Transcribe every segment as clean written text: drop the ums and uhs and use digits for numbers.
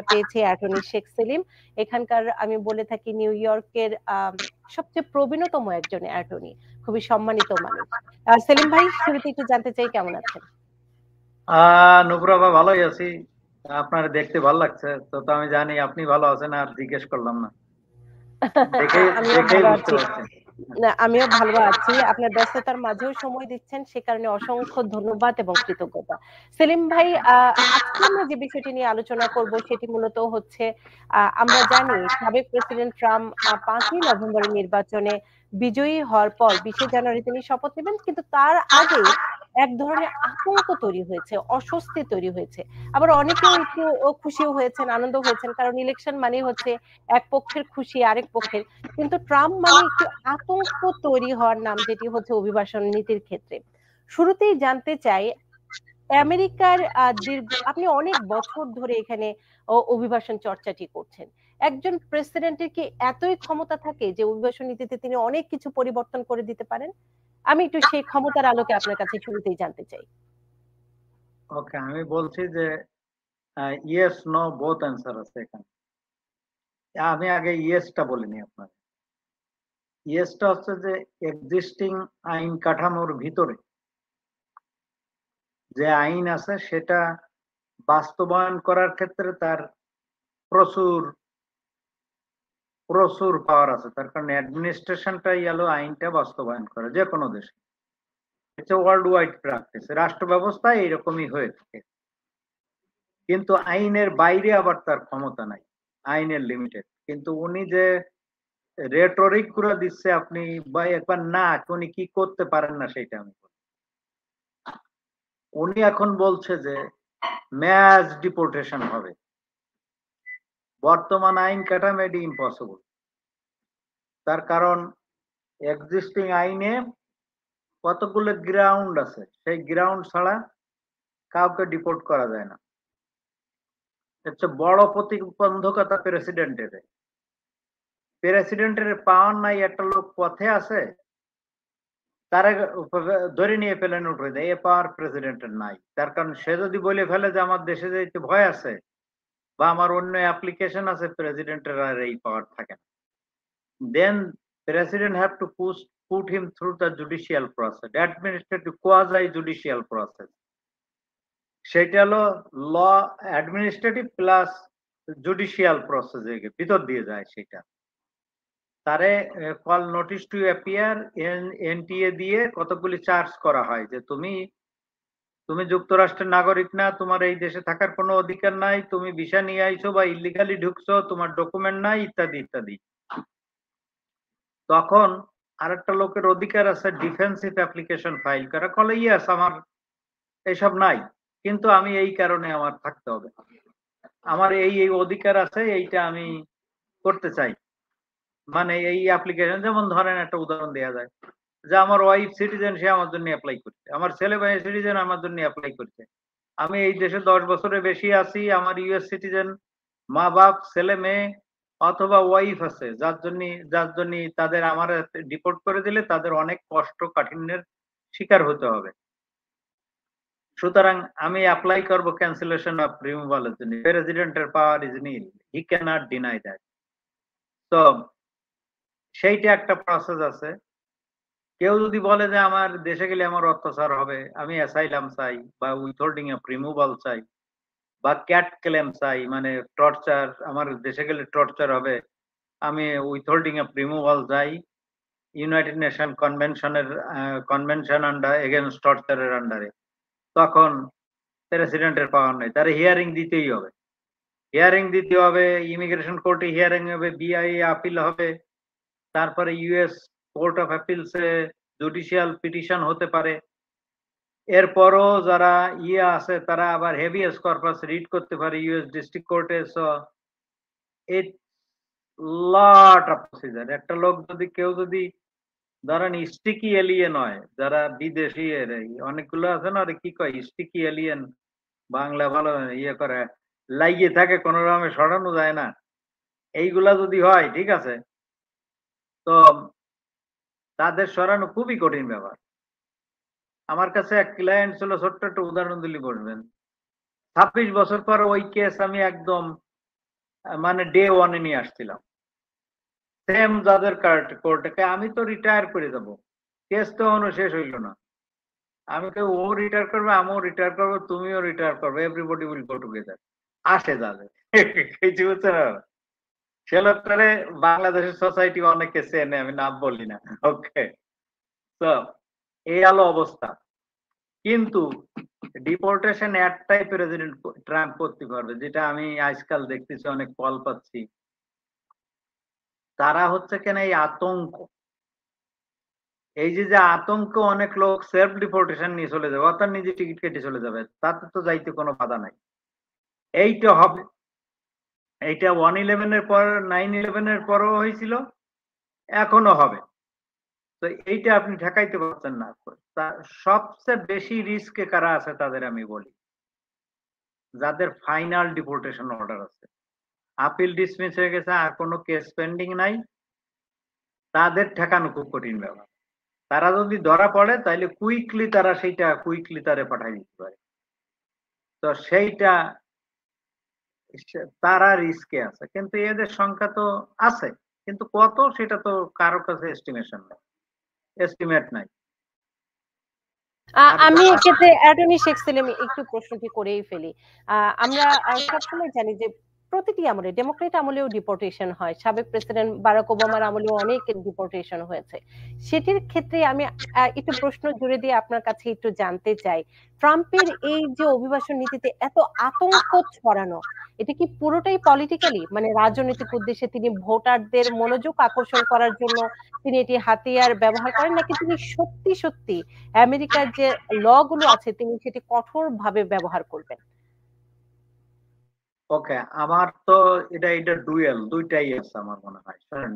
পেয়েছে অ্যাটর্নি শেখ সেলিম। এখানকার আমি বলে থাকি নিউ ইয়র্কের সবচেয়ে প্রবীণতম একজন অ্যাটর্নি, খুবই সম্মানিত মানুষ। সেলিম ভাই, শুরুতে একটু জানতে চাই কেমন আছেন? নুপুরাবা, ভালোই আছি। আপনার দেখতে ভালো লাগছে তো, আমি জানি আপনি ভালো আছেন, আর জিজ্ঞেস করলাম না, আমিও দেখেই ভালো বুঝতে আছি। পারছি। না, আমিও ভালো আছি। আপনার ব্যস্ততার মাঝেও সময় দিচ্ছেন, সে কারণে অসংখ্য ধন্যবাদ এবং কৃতজ্ঞতা। সেলিম ভাই, আজকে আমরা যে বিষয়টি নিয়ে আলোচনা করব সেটি মূলত হচ্ছে, আমরা জানি সাবেক প্রেসিডেন্ট ট্রাম্প 5ই নভেম্বরের নির্বাচনে বিজয়ী হওয়ার পর 20শে জানুয়ারি তিনি শপথ নেবেন, কিন্তু তার আগে এক ধরনের আতঙ্ক তৈরি হয়েছে, অস্বস্তি তৈরি হয়েছে। আবার অনেকেও একটু খুশিও হয়েছেন, আনন্দ হয়েছেন, কারণ ইলেকশন মানে হচ্ছে এক পক্ষের খুশি আরেক পক্ষের। কিন্তু ট্রাম্প মানে একটি আতঙ্ক তৈরি হওয়ার নাম, যেটি হচ্ছে অভিবাসন নীতির ক্ষেত্রে। শুরুতেই জানতে চাই, আমেরিকার দীর্ঘ, আপনি অনেক বছর ধরে এখানে অভিবাসন চর্চাটি করছেন, একজন প্রেসিডেন্টের কি এতই ক্ষমতা থাকে যে অভিবাসন নীতিতে তিনি অনেক কিছু পরিবর্তন করে দিতে পারেন? আমি একটু সেই ক্ষমতার আলোকে আপনার কাছে শুরুতেই জানতে চাই। ওকে, আমি বলছি যে ইয়েস নো বোথ অ্যান্সার আছে এখানে। আমি আগে ইয়েসটা বলিনি আপনার। ইয়েসটা হচ্ছে যে এক্সিস্টিং আইন কাঠামোর ভিতরে যে আইন আছে সেটা বাস্তবায়ন করার ক্ষেত্রে তার প্রচুর প্রচুর পাওয়ার আছে। তার কারণে অ্যাডমিনিস্ট্রেশনটাই হলো আইনটা বাস্তবায়ন করে যে কোনো দেশে। এটা ওয়ার্ল্ড ওয়াইড প্র্যাকটিস, রাষ্ট্র ব্যবস্থায় এইরকমই হয়ে থাকে। কিন্তু আইনের বাইরে আবার তার ক্ষমতা নাই, আইনের লিমিটেড। কিন্তু উনি যে রেটরিক গুলো দিচ্ছে, আপনি বা একবার না উনি কি করতে পারেন না সেটা আমি বলি। উনি এখন বলছে যে ম্যাস ডিপোর্টেশন হবে। বর্তমান আইন কাঠামো এটি ইম্পসিবল। তার কারণ এক্সিস্টিং আইনে কতগুলো গ্রাউন্ড আছে, সেই গ্রাউন্ড ছাড়া কাউকে ডিপোর্ট করা যায় না। হচ্ছে বড় প্রতিবন্ধকতা প্রেসিডেন্টের। প্রেসিডেন্টের পাওয়ার নাই, একটা লোক পথে আছে তারা ধরে নিয়ে ফেলেন, উঠে দেয়, এ পাওয়ার প্রেসিডেন্টের নাই। তার কারণ সে যদি বলে ফেলে যে আমার দেশে যাইতে ভয় আছে বা আমার অন্য অ্যাপ্লিকেশন আছে, প্রেসিডেন্টের আর এই পাওয়ার থাকে না। Then president have to put him through the judicial process, administrative quasi judicial process। সেটা হলো ল অ্যাডমিনিস্ট্রেটিভ প্লাস জুডিশিয়াল প্রসেস ভিতর দিয়ে যায়। সেটা তারে call notice to appear, NTA দিয়ে কতগুলি চার্জ করা হয় যে তুমি যুক্তরাষ্ট্রের নাগরিক না, তোমার এই দেশে থাকার কোনো অধিকার নাই, তুমি ভিসা নিয়ে আইছো বা ইলিগালি ঢুকছো, তোমার ডকুমেন্ট নাই, ইত্যাদি ইত্যাদি। তখন আরেকটা লোকের অধিকার আছে ডিফেন্সিভ অ্যাপ্লিকেশন ফাইল করা, কলে ইয়াস আমার এইসব নাই, কিন্তু আমি এই কারণে আমার থাকতে হবে, আমার এই এই অধিকার আছে, এইটা আমি করতে চাই। মানে এই অ্যাপ্লিকেশন, যেমন ধরেন একটা উদাহরণ দেওয়া যায় যে আমার ওয়াইফ সিটিজেন, সে আমার জন্য অ্যাপ্লাই করছে, আমার ছেলে ভাই সিটিজেন আমার জন্য অ্যাপ্লাই করছে, আমি এই দেশে 10 বছরের বেশি আছি, আমার ইউএস সিটিজেন মা বাপ ছেলে মেয়ে অথবা ওয়াইফ আছে, যার জন্য তাদের আমার ডিপোর্ট করে দিলে তাদের অনেক কষ্ট কাঠিন্যের শিকার হতে হবে। সুতরাং আমি অ্যাপ্লাই করব ক্যান্সেলেশন অফ রিমুভালের জন্য। প্রেসিডেন্টের power is nil, he cannot deny that. তো সেইটা একটা প্রসেস আছে। কেউ যদি বলে যে আমার দেশে গেলে আমার অত্যাচার হবে, আমি অ্যাসাইলাম চাই বা উইথহোল্ডিং অফ রিমুভাল চাই বা ক্যাট ক্লেম চাই, মানে টর্চার, আমার দেশে গেলে টর্চার হবে, আমি উইথহোল্ডিং অফ রিমুভাল চাই United Nation convention under against টর্চারের আন্ডারে, তখন প্রেসিডেন্টের পাওয়ার নেই, তার হিয়ারিং দিতেই হবে। ইমিগ্রেশন কোর্টে হিয়ারিং হবে, বিআইএ আপিল হবে, তারপরে ইউএস কোর্ট অফ অ্যাপিলসে জুডিশিয়াল পিটিশন হতে পারে। এরপরও যারা আছে তারা আবার হেভিয়াস কর্পাস রিড করতে পারে ইউএস ডিস্ট্রিক্ট কোর্টে। So it lot of procedure. একটা লোক যদি কেউ যদি ধরেন স্টিকি এলিয়েন হয়, যারা বিদেশি অনেকগুলো আছে না, কি কয় স্টিকি এলিয়েন, বাংলা ভালো করে লাগিয়ে থাকে, কোনো রকমে সরানো যায় না, এইগুলা যদি হয়, ঠিক আছে, তো তাদের সরানো খুবই কঠিন ব্যাপার। আমার কাছে এক ক্লায়েন্ট ছিল, ছোট্ট একটা উদাহরণ দিলে বলবেন, 26 বছর পর ওই কেস আমি একদম মানে ডে ওয়ানে নিয়ে আসছিলাম, সেম যাদের কোর্টে আমি তো রিটায়ার করে যাব, কেস তো এখনো শেষ হইল না। আমি তো ও রিটায়ার করবে, আমিও রিটায়ার করবো, তুমিও রিটায়ার করবে, এভরিবডি উইল গো টুগেদার। আসে যাবে কিছু বুঝছো না? সে লোকটারে বাংলাদেশের সোসাইটি অনেকে চেনে, আমি নাম বলি না। ওকে, তো এই হলো অবস্থা। কিন্তু ডিপোর্টেশন একটাই প্রেসিডেন্ট ট্রাম্প করতে পারবে, যেটা আমি আজকাল দেখতেছি, অনেক কল পাচ্ছি। তারা হচ্ছে কেন এই আতঙ্ক, এই যে আতঙ্ক, অনেক লোক সেলফ ডিপোর্টেশন নিয়ে চলে যাবে, অর্থাৎ নিজে টিকিট কেটে চলে যাবে, তাতে তো যাইতে কোনো বাধা নাই। এইটা হবে, এইটা 1/11 এর পর 9/11 এর পরও হয়েছিল, এখনো হবে। তো এইটা আপনি ঠেকাইতে পারছেন না। সবচেয়ে বেশি রিস্কে কারা আছে তাদের আমি বলি, যাদের ফাইনাল ডিপোর্টেশন অর্ডার আছে, আপিল ডিসমিস হয়ে গেছে, আর কোনো কেস পেন্ডিং নাই, তাদের ঠেকানো খুব কঠিন ব্যাপার। তারা যদি ধরা পড়ে তাহলে কুইকলি তারা সেইটা কুইকলি তারে পাঠাই দিতে পারে। তো সেইটা তারা রিস্কে আছে, কিন্তু এদের সংখ্যা তো আছে, কিন্তু কত সেটা তো কারো কাছে এস্টিমেশন নাই, এস্টিমেট নাই। আর আমি এক্ষেত্রে অ্যাটর্নি শেখ সেলিম একটু প্রশ্নটি করেই ফেলি। আমরা সবসময় জানি যে প্রতিটি আমলে, ডেমোক্রেট আমলেও ডিপোর্টেশন হয়, সাবেক প্রেসিডেন্ট বারাক ওবামার আমলেও অনেক ডিপোর্টেশন হয়েছে। সেটির ক্ষেত্রে আমি একটু প্রশ্ন জুড়ে দিয়ে আপনার কাছে একটু জানতে চাই, ট্রাম্পের এই যে অভিবাসন নীতিতে এত আতঙ্ক ছড়ানো, এটা কি পুরোটাই পলিটিক্যালি, মানে রাজনৈতিক উদ্দেশ্যে তিনি ভোটারদের মনোযোগ আকর্ষণ করার জন্য তিনি এটি হাতিয়ার ব্যবহার করেন, নাকি তিনি সত্যি সত্যি আমেরিকার যে ল গুলো আছে তিনি সেটি কঠোরভাবে ব্যবহার করবেন? ওকে, আমার তো এটা ডুয়েল, দুইটাই আছে আমার মনে হয়। শোনেন,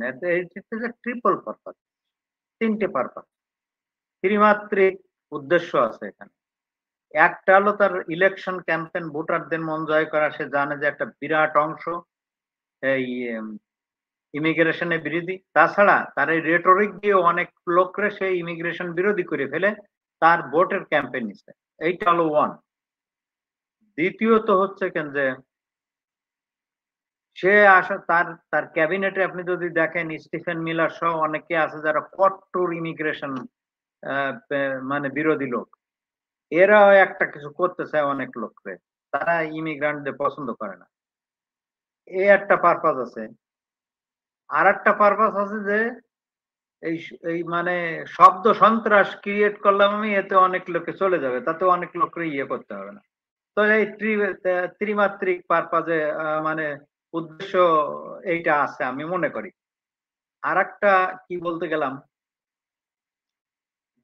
ট্রিপল পারপাস, তিনটে পারপাস, ত্রিমাত্রিক উদ্দেশ্য আছে এখানে। একটা হলো তার ইলেকশন ক্যাম্পেন, ভোটারদের মন জয় করা। সে জানে যে একটা বিরাট অংশ এই ইমিগ্রেশনে বিরোধী, তাছাড়া তার এই রেটরিক দিয়ে অনেক লোকরে সে ইমিগ্রেশন বিরোধী করে ফেলে তার ভোটের ক্যাম্পেইন নিচ্ছে। এইটা হলো ওয়ান। দ্বিতীয়ত হচ্ছে কেন যে সে আসা তার তার ক্যাবিনেটে আপনি যদি দেখেন, স্টিফেন মিলার সহ অনেকে আছে যারা কট্টর ইমিগ্রেশন মানে বিরোধী লোক। এরাও একটা কিছু করতে চায় অনেক লোককে, তারা ইমিগ্রান্টদের পছন্দ করে না। এই একটা পারপাস আছে। আর একটা পারপাস আছে যে এই এই মানে শব্দ সন্ত্রাস ক্রিয়েট করলাম আমি, এতে অনেক লোকে চলে যাবে, তাতে অনেক লোককে ইয়ে করতে হবে না। তো এই ত্রিমাত্রিক পারপাজে মানে উদ্দেশ্য এইটা আছে আমি মনে করি। আর একটা কি বলতে গেলাম,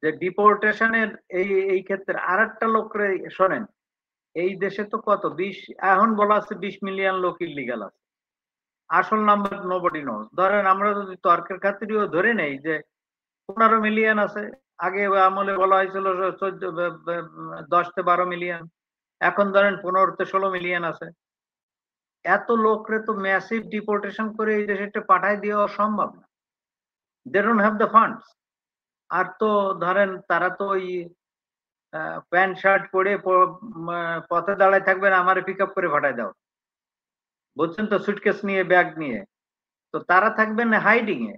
যে ডিপোর্টেশনের এই ক্ষেত্রে আর একটা লোকরে, শোনেন, এই দেশে তো কত 20, এখন বলা আছে 20 মিলিয়ন লোক ইলিগাল আছে। আসল নাম্বার নোবডি নোজ। ধরেন আমরা যদি তর্কের খাতিরেও ধরে নেই যে 15 মিলিয়ন আছে, আগে আমলে বলা হয়েছিল 10 থেকে 12 মিলিয়ন, এখন ধরেন 15 থেকে 16 মিলিয়ন আছে। এত লোকরে তো ম্যাসিভ ডিপোর্টেশন করে এই দেশে পাঠায় দেওয়া সম্ভব না, they don't have the funds. আর তো ধরেন তারা তো ওই প্যান্ট শার্ট পরে পথে দাঁড়ায় থাকবেন, আমারে পিক আপ করে পাঠায় দাও, বুঝছেন তো, সুটকেস নিয়ে, ব্যাগ নিয়ে। তো তারা থাকবেন হাইডিং এ।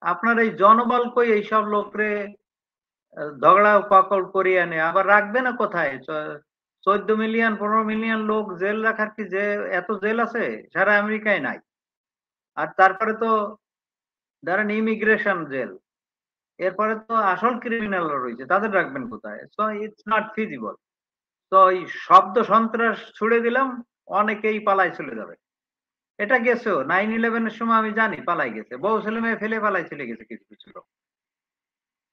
আপনার এই জনবল কই এইসব লোকরে ঝগড়া পাকড় করিয়ে আনে, আবার রাখবে না কোথায়? 14 মিলিয়ন 15 মিলিয়ন লোক জেল রাখার কি যে এত জেল আছে? সারা আমেরিকায় নাই। আর তারপরে তো ধরেন ইমিগ্রেশন জেল, এরপরে তো আসল ক্রিমিনালরা রয়েছে, তাদের রাখবেন কোথায়? So it's not feasible. তো এই শব্দ সন্ত্রাস ছুড়ে দিলাম, অনেকেই পালাই চলে যাবে। এটা গেছেও 9/11 এর সময় আমি জানি পালাই গেছে, বউ ছেলে মেয়ে ফেলে পালাই চলে গেছে কিছু কিছু লোক।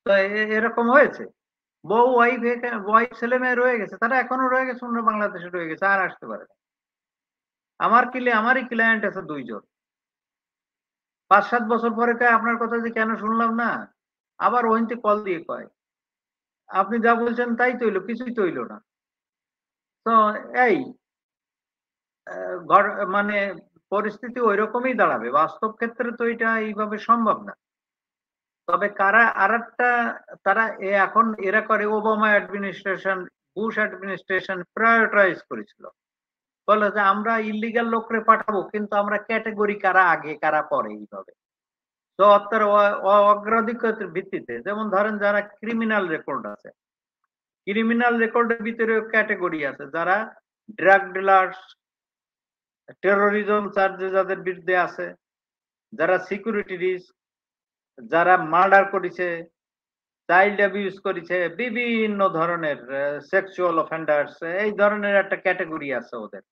তো এরকম হয়েছে, বউ ওয়াইফ ছেলে মেয়ে রয়ে গেছে, তারা এখনো রয়ে গেছে, অন্য বাংলাদেশে রয়ে গেছে, আর আসতে পারে না। আমারই ক্লায়েন্ট আছে 2 জন, 5-7 বছর পরে কয় আপনার কথা যে কেন শুনলাম না, আবার ওইতে কল দিয়ে কয় আপনি যা বলছেন তাই তো হইলো, কিছুই তো হইলো না। তো এই মানে পরিস্থিতি ওই রকমই দাঁড়াবে, বাস্তব ক্ষেত্রে তো এটা এইভাবে সম্ভব না। তবে কারা আরেকটা, তারা এখন এরা করে, Obama administration, Bush administration prioritise করেছিল, বলে যে আমরা ইলিগাল লোকরে পাঠাবো, কিন্তু আমরা ক্যাটেগরি কারা আগে কারা পরে এইভাবে। তো তার অগ্রাধিকারের ভিত্তিতে, যেমন ধরেন যারা ক্রিমিনাল রেকর্ড আছে, ক্রিমিনাল রেকর্ডের ভিতরে ক্যাটেগরি আছে, যারা ড্রাগ ডিলার্স, টেরোরিজম চার্জে যাদের বিরুদ্ধে আছে, যারা সিকিউরিটি রিস্ক, যারা মার্ডার করেছে, চাইল্ড অ্যাবিউজ করেছে, বিভিন্ন ধরনের সেক্সুয়াল অফেন্ডার্স, এই ধরনের একটা ক্যাটেগরি আছে ওদের।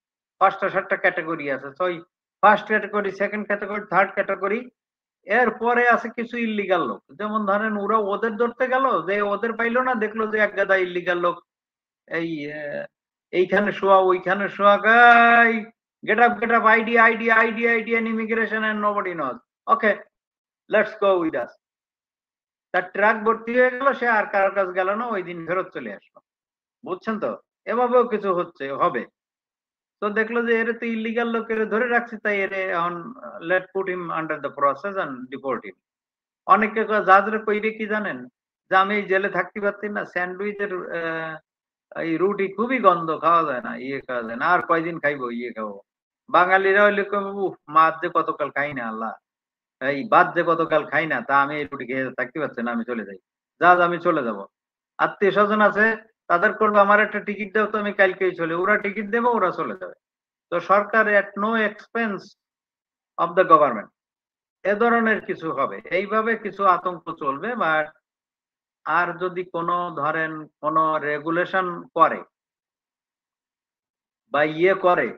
5টা-7টা ক্যাটেগরি আছে। তো first category, second category, third category, এরপরে আছে কিছু ইল্লিগাল লোক। যেমন ধরেন ওরা ওদের ধরতে গেল, যে ওদের পাইলো না, দেখলো যে এক গাদা ইল্লিগাল লোক এই এইখানে শোয়া ওইখানে শোয়া, guy get up ID ID ID ID and immigration and nobody knows, okay let's go with us. তার ট্রাক ভর্তি হয়ে গেল, সে আর কারোর কাছে গেল না, ওই দিন ফেরত চলে আসলো। বুঝছেন তো? এভাবেও কিছু হবে। তো দেখলো যে এর তো ইলিগাল লোকের ধরে রাখছি, তাই এর এখন let put him under the process and deport him. অনেকে জাজরে কইরে কি জানেন, যে আমি এই জেলে থাকতে পারছি না, স্যান্ডউইচের এই রুটি খুবই গন্ধ, খাওয়া যায় না, খাওয়া যায় না, আর কয়দিন খাইবো, খাবো। বাঙালিরা হইলে মাছ যে কতকাল খাই না, আল্লাহ এই বাদ যে গতকাল খাই না, তা আমি এই রুটি খেয়ে থাকতে পারছি না, আমি চলে যাই। আমি চলে যাব। আত্মীয় স্বজন আছে, তাদের করবো আমার একটা টিকিট দাও, তো আমি কালকেই চলে, ওরা টিকিট দেবো, ওরা চলে যাবে। তো সরকার at no expense of the government এ ধরনের কিছু হবে, এইভাবে কিছু আতঙ্ক চলবে। বা আর যদি কোনো ধরেন কোনো রেগুলেশন করে বা করে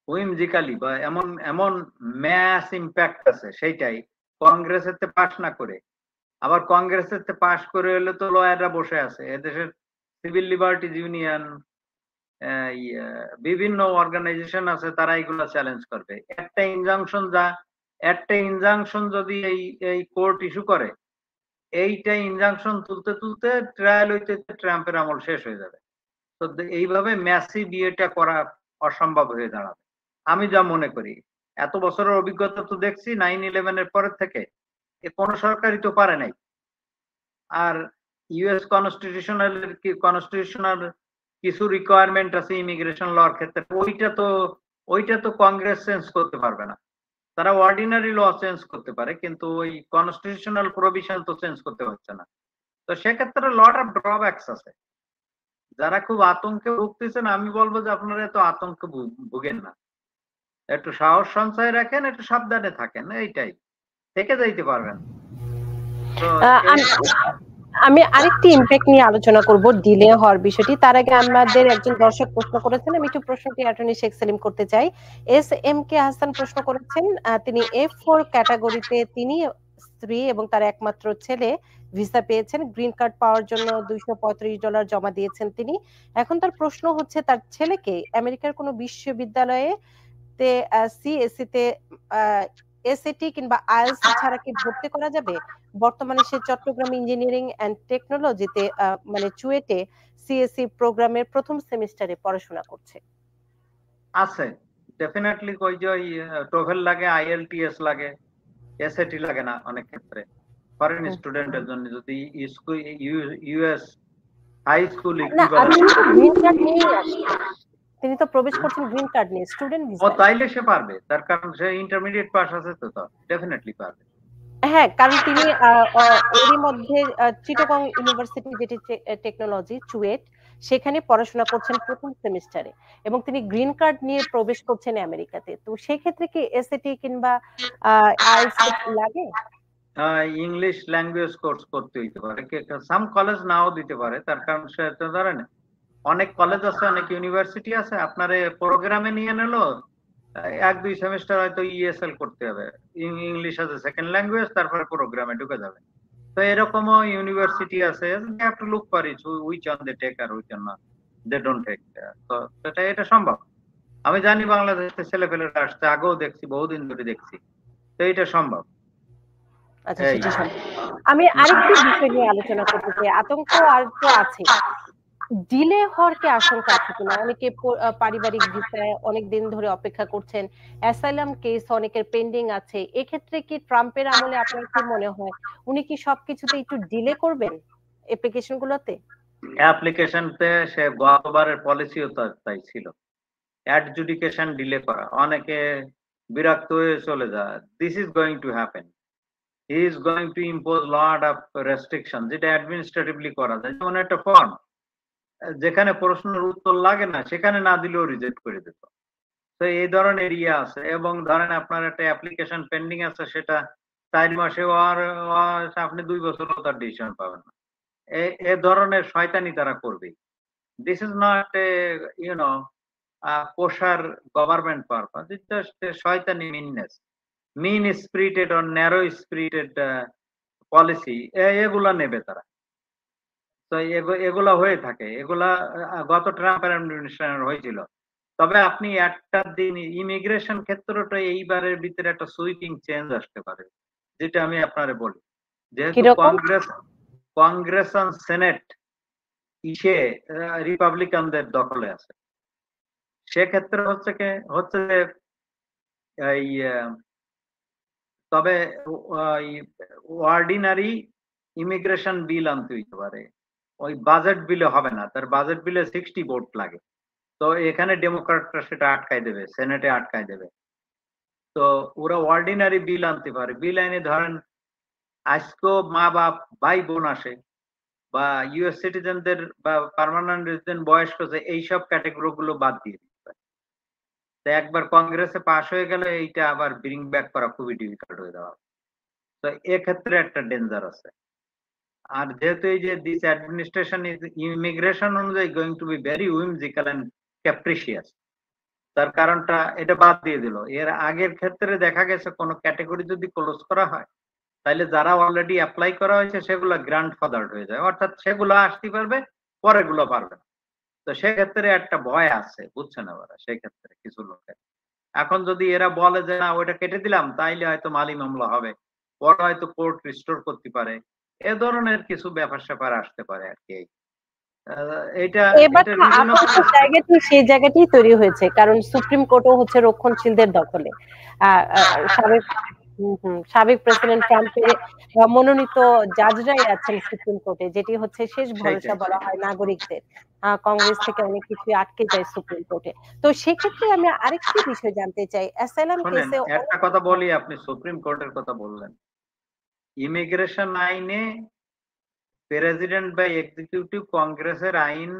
হুইমজিক্যালি, বা এমন এমন ম্যাস ইম্প্যাক্ট আছে, সেইটাই কংগ্রেসের পাস না করে, আবার কংগ্রেসের পাস করে হলে তো লয়াররা বসে আছে, এদেশের সিভিল লিবার্টিজ ইউনিয়ন, বিভিন্ন অর্গানাইজেশন আছে, তারা এগুলো চ্যালেঞ্জ করবে। একটা ইনজাংশন যদি এই কোর্ট ইস্যু করে, এইটা ইনজাংশন তুলতে তুলতে ট্রায়াল হইতে ট্রাম্পের আমল শেষ হয়ে যাবে। তো এইভাবে ম্যাসিভ বিয়েটা করা অসম্ভব হয়ে দাঁড়াবে আমি যা মনে করি। এত বছরের অভিজ্ঞতা তো দেখছি 9/11-এর পরের থেকে কোনো সরকারই তো পারে নাই। আর ইউএস কনস্টিটিউশনাল কিছু রিকোয়ারমেন্ট আছে ইমিগ্রেশন লর ক্ষেত্রে, ওইটা তো কংগ্রেস চেঞ্জ করতে পারবে না। তারা অর্ডিনারি ল চেঞ্জ করতে পারে, কিন্তু ওই কনস্টিটিউশনাল প্রভিশন তো চেঞ্জ করতে হচ্ছে না। তো সেক্ষেত্রে লট অফ ড্রব্যাকস আছে। যারা খুব আতঙ্কে ভুগতেছেন, আমি বলবো যে আপনারা এত আতঙ্কে ভুগেন না, একটু সাহস সঞ্চয় রাখেন, একটু সাবধানে থাকেন, এইটাই থেকে যাইতে পারবেন। আমি আরেকটি ইমপ্যাক্ট নিয়ে আলোচনা করব, ডিলে হওয়ার বিষয়টি। তার আগে আমাদের একজন দর্শক প্রশ্ন করেছেন, আমি একটু প্রশ্নটি অ্যাটর্নি শেখ সেলিম করতে চাই। SMK হাসান প্রশ্ন করেছেন, তিনি F4 ক্যাটাগরিতে, তিনি স্ত্রী এবং তার একমাত্র ছেলে ভিসা পেয়েছেন, গ্রিন কার্ড পাওয়ার জন্য $235 জমা দিয়েছেন তিনি। এখন তার প্রশ্ন হচ্ছে, তার ছেলেকে আমেরিকার কোনো বিশ্ববিদ্যালয়ে CSE তে SAT কিংবা IELTS ছাড়া কি ভর্তি করা যাবে? বর্তমানে সে চট্টগ্রাম ইঞ্জিনিয়ারিং এন্ড টেকনোলজিতে মানে চুয়েটে CSE প্রোগ্রামের প্রথম সেমিস্টারে পড়াশোনা করছে। আছে ডেফিনেটলি, কই যে টোফেল লাগে, IELTS লাগে, SAT লাগে না অনেক ক্ষেত্রে। ফরেন স্টুডেন্টের জন্য যদি US হাই স্কুল তিনি তো প্রবেশ করছেন গ্রিন কার্ড নিয়ে, স্টুডেন্ট ভিসা। ও তাইলে সে পারবে, তার কারণ সে ইন্টারমিডিয়েট পাস আছে, তো ডেফিনেটলি পারবে। হ্যাঁ, কারণ তিনি এরই মধ্যে চিটাগং ইউনিভার্সিটি, যেটি টেকনোলজি চুয়েট, সেখানে পড়াশোনা করছেন প্রথম সেমিস্টারে, এবং তিনি গ্রিন কার্ড নিয়ে প্রবেশ করছেন আমেরিকাতে। তো সেই ক্ষেত্রে কি SAT কিংবা IELTS লাগে? ইংলিশ ল্যাঙ্গুয়েজ কোর্স করতে হইতে পারে, সাম কলেজ নাও দিতে পারে, তার কারণ সে তো ধরেন অনেক কলেজ আছে, অনেক ইউনিভার্সিটি আছে, আপনার প্রোগ্রামে নিয়ে নিল 1-2 সেমিস্টার হয়তো ESL করতে হবে, English as a second language, তারপরে প্রোগ্রামে ঢুকে যাবে। তো এরকমও ইউনিভার্সিটি আছে, একটু লুক করি which one they take R which one not they don't take। তো এটা সম্ভব। আমি জানি বাংলাদেশের ছেলেপেলেরা আসছে, আগেও দেখছি, বহুদিন ধরে দেখছি, তো এটা সম্ভব। আচ্ছা, সেটা সম্ভব। আমি আরেকটি বিষয় নিয়ে আলোচনা করতে চাই। আতঙ্ক আর তো আছে, ডিলে হওয়ার কি আশঙ্কা আছে কিনা? অনেকে পারিবারিক ভিসায় অনেক দিন ধরে অপেক্ষা করছেন, অ্যাসাইলাম কেস অনেকের পেন্ডিং আছে। এক্ষেত্রে কি ট্রাম্পের আমলে আপনার কি মনে হয়, উনি কি সবকিছুতে একটু ডিলে করবেন অ্যাপ্লিকেশন গুলোতে? অ্যাপ্লিকেশনতে সে গতবারের পলিসিও তাই ছিল, অ্যাডজুডিকেশন ডিলে করা, অনেকে বিরক্ত হয়ে চলে যায়। This is going to happen. He is going to impose lot of restriction, যেটা অ্যাডমিনিস্ট্রেটিভলি করা যায়। যেমন একটা ফর্ম যেখানে প্রশ্নের উত্তর লাগে না সেখানে না দিলেও রিজেক্ট করে দিত। তো এই ধরনের ইয়ে আছে। এবং ধরেন আপনার একটা অ্যাপ্লিকেশন পেন্ডিং আছে, সেটা 4 মাসে আপনি 2 বছরও তার ডিসিশন পাবেন না। এ ধরনের শয়তানি তারা করবে। This is not a kosher government purpose. It's just a শয়তানি meanness, mean spirited or narrow spirited policy এগুলা নেবে তারা। তো এগুলা হয়ে থাকে, এগুলা গত ট্রাম্পের অ্যাডমিনিস্ট্রেশন হয়েছিল। তবে আপনি একটা দিন ইমিগ্রেশন ক্ষেত্রটা এইবারের ভিতরে একটা সুইপিং চেঞ্জ আসতে পারে, যেটা আমি আপনারে বলি। যেহেতু কিরকম? কংগ্রেস আর সেনেট ইসে রিপাবলিকানদের দখলে আছে, সেক্ষেত্রে হচ্ছে যে এই তবে অর্ডিনারি ইমিগ্রেশন বিল আনতে হইতে পারে, ওই বাজেট বিলে হবে না। তার বাজেট বিলে 60 ভোট লাগে। তো এখানে ডেমোক্রেটরা সেটা আটকায় দেবে, সেনেটে আটকায় দেবে। তো ওরা অর্ডিনারি বিল আনতে পারে। বিল আইনে ধরেন আজকেও মা বাপ ভাই বোন আসে, বা ইউএস সিটিজেনদের বা পার্মানেন্ট রেসিডেন্ট বয়স্ক, এইসব ক্যাটেগরি গুলো বাদ দিয়ে দিতে পারে। তো একবার কংগ্রেসে পাশ হয়ে গেলে এইটা আবার ব্রিং ব্যাক করা খুবই ডিফিকাল্ট হয়ে যাওয়া। তো এক্ষেত্রে একটা ডেঞ্জার আছে। আর যেহেতু এই যে দিস অ্যাডমিনিস্ট্রেশন ইজ ইমিগ্রেশন অনুযায়ী going to be very whimsical and capricious, তার কারণটা এটা বাদ দিয়ে দিল। এর আগের ক্ষেত্রে দেখা গেছে কোন ক্যাটেগরি যদি ক্লোজ করা হয়, তাহলে যারা অলরেডি অ্যাপ্লাই করা হয়েছে সেগুলো গ্র্যান্ডফাদার্ড হয়ে যায়, অর্থাৎ সেগুলো আসতে পারবে, পরেগুলো পারবে না। তো সেক্ষেত্রে একটা ভয় আছে, বুঝছেন ওরা, সেক্ষেত্রে কিছু লোকের। এখন যদি এরা বলে যে না ওইটা কেটে দিলাম, তাইলে হয়তো মালি মামলা হবে, পরে হয়তো কোর্ট রিস্টোর করতে পারে, এ ধরনের কিছু ব্যাপার স্যাপার আসতে পারে আর কি। এটা এবার এটা তো বিভিন্ন আপাতত জায়গাটি সেই জায়গাটি তৈরি হয়েছে, কারণ সুপ্রিম কোর্টও হচ্ছে রক্ষণশীলদের দখলে। সাবেক সাবেক প্রেসিডেন্ট ট্রাম্পের মনোনীত জাজরাই আছেন সুপ্রিম কোর্টে, যেটি হচ্ছে শেষ ভরসা বলা হয় নাগরিকদের। কংগ্রেস থেকে অনেক কিছু আটকে যায় সুপ্রিম কোর্টে। তো সেক্ষেত্রে আমি আরেকটি বিষয় জানতে চাই, অ্যাসাইলাম শোনেন, কেসে একটা কথা বলি, আপনি সুপ্রিম কোর্টের কথা বললেন। ইমিগ্রেশন আইনে প্রেসিডেন্ট বা এক্সিকিউটিভ কংগ্রেসের আইন,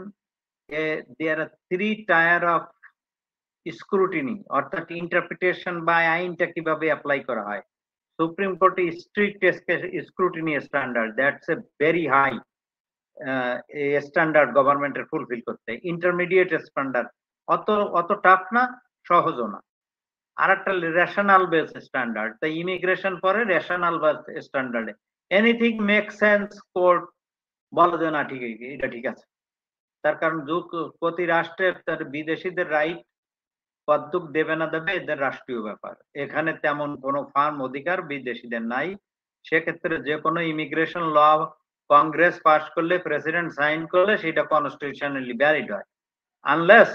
দেয়ার আর 3 টায়ার অফ স্ক্রুটিনি, অর্থাৎ ইন্টারপ্রিটেশন বা আইনটা কিভাবে অ্যাপ্লাই করা হয়। সুপ্রিম কোর্টে strict scrutiny standard, that's a very high standard গভর্নমেন্টের ফুলফিল করতে। ইন্টারমিডিয়েট স্ট্যান্ডার্ড, অত টাফ না, সহজও না। আর একটা রেশনাল বেস স্ট্যান্ডার্ড, তাই ইমিগ্রেশন পরে rational base স্ট্যান্ডার্ডে anything make sense, court বলে যে না ঠিক, এটা ঠিক আছে। তার কারণ প্রতি রাষ্ট্রের তার বিদেশিদের রাইট কতটুক দেবে না দেবে এদের রাষ্ট্রীয় ব্যাপার, এখানে তেমন কোনো ফার্ম অধিকার বিদেশিদের নাই। সেক্ষেত্রে যে কোনো ইমিগ্রেশন ল কংগ্রেস পাস করলে, প্রেসিডেন্ট সাইন করলে, সেটা কনস্টিটিউশনালি ভ্যালিড হয়, আনলেস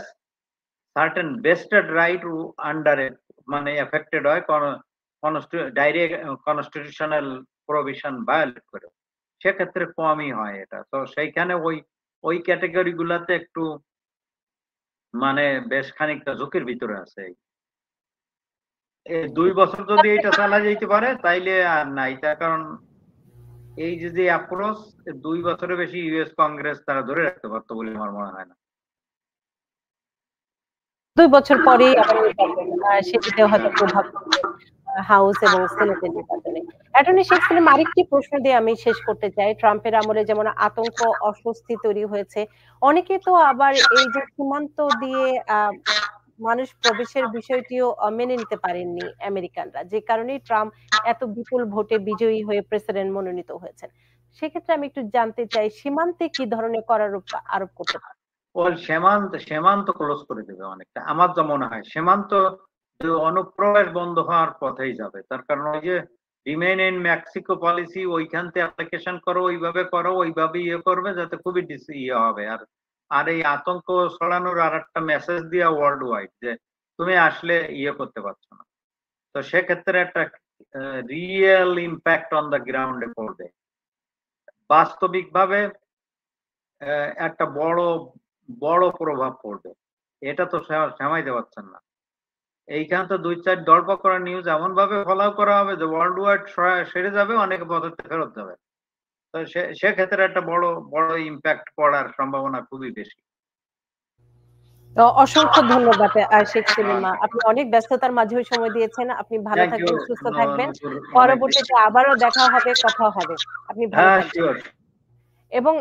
সার্টেন বেস্টেড রাইট আন্ডারে মানে এফেক্টেড হয়, ডাইরেক্ট কনস্টিটিউশনাল প্রভিশন ভায়োলেট করে, সেক্ষেত্রে কমই হয় এটা। তো সেইখানে ওই ক্যাটেগরি গুলাতে একটু মানে বেশ খানিকটা ঝুঁকির ভিতরে আছে। 2 বছর যদি এটা চালা যেতে পারে তাইলে আর নাই, তার কারণ এই যে অ্যাপ্রোচ 2 বছরের বেশি ইউএস কংগ্রেস তারা ধরে রাখতে পারতো বলে আমার মনে হয় না। 2 বছর পরেই আবার নির্বাচন, সেটিতে হয়তো প্রভাব পড়বে হাউস এবং সিনেটের নির্বাচনে। অ্যাটর্নি শেখ সেলিম, আরেকটি প্রশ্ন দিয়ে আমি শেষ করতে চাই। ট্রাম্পের আমলে যেমন আতঙ্ক অস্বস্তি তৈরি হয়েছে, অনেকে তো আবার এই যে সীমান্ত দিয়ে মানুষ প্রবেশের বিষয়টিও মেনে নিতে পারেননি আমেরিকানরা, যে কারণেই ট্রাম্প এত বিপুল ভোটে বিজয়ী হয়ে প্রেসিডেন্ট মনোনীত হয়েছেন। সেক্ষেত্রে আমি একটু জানতে চাই, সীমান্তে কি ধরনের করারোপ আরোপ করতে পারে? ওই সীমান্ত ক্লোজ করে দেবে অনেকটা, আমার যা মনে হয়। সীমান্ত অনুপ্রবেশ বন্ধ হওয়ার পথেই যাবে, তার কারণ ওই যে রিমেইন ইন মেক্সিকো পলিসি, ওইখান থেকে অ্যাপ্লিকেশন করো, ওইভাবে ইয়ে করবে যাতে খুবই ইয়ে হবে। আর এই আতঙ্ক ছড়ানোর আর একটা মেসেজ দিয়া ওয়ার্ল্ড ওয়াইড যে তুমি আসলে ইয়ে করতে পারছো না। তো সেক্ষেত্রে একটা রিয়েল ইম্প্যাক্ট অন দ্য গ্রাউন্ডে পড়বে, বাস্তবিকভাবে একটা বড় প্রভাব পড়বে। এটা তো সামাইতে পারছেন না। এইখানে তো ২-৪ দরপা করা নিউজ এমন ভাবে ফলাও করা হবে যে ওয়ার্ল্ড ওয়াইড সেরে যাবে, অনেকে পথে ফেরত যাবে। তো সেক্ষেত্রে একটা বড় ইম্প্যাক্ট পড়ার সম্ভাবনা খুবই বেশি। তো অসংখ্য ধন্যবাদ শেখ সেলিম। আপনি অনেক ব্যস্ততার মাঝেও সময় দিয়েছেন। আপনি ভালো থাকবেন, সুস্থ থাকবেন। পরবর্তীতে আবারও দেখা হবে, কথা হবে। আপনি ভালো থাকবেন। এবং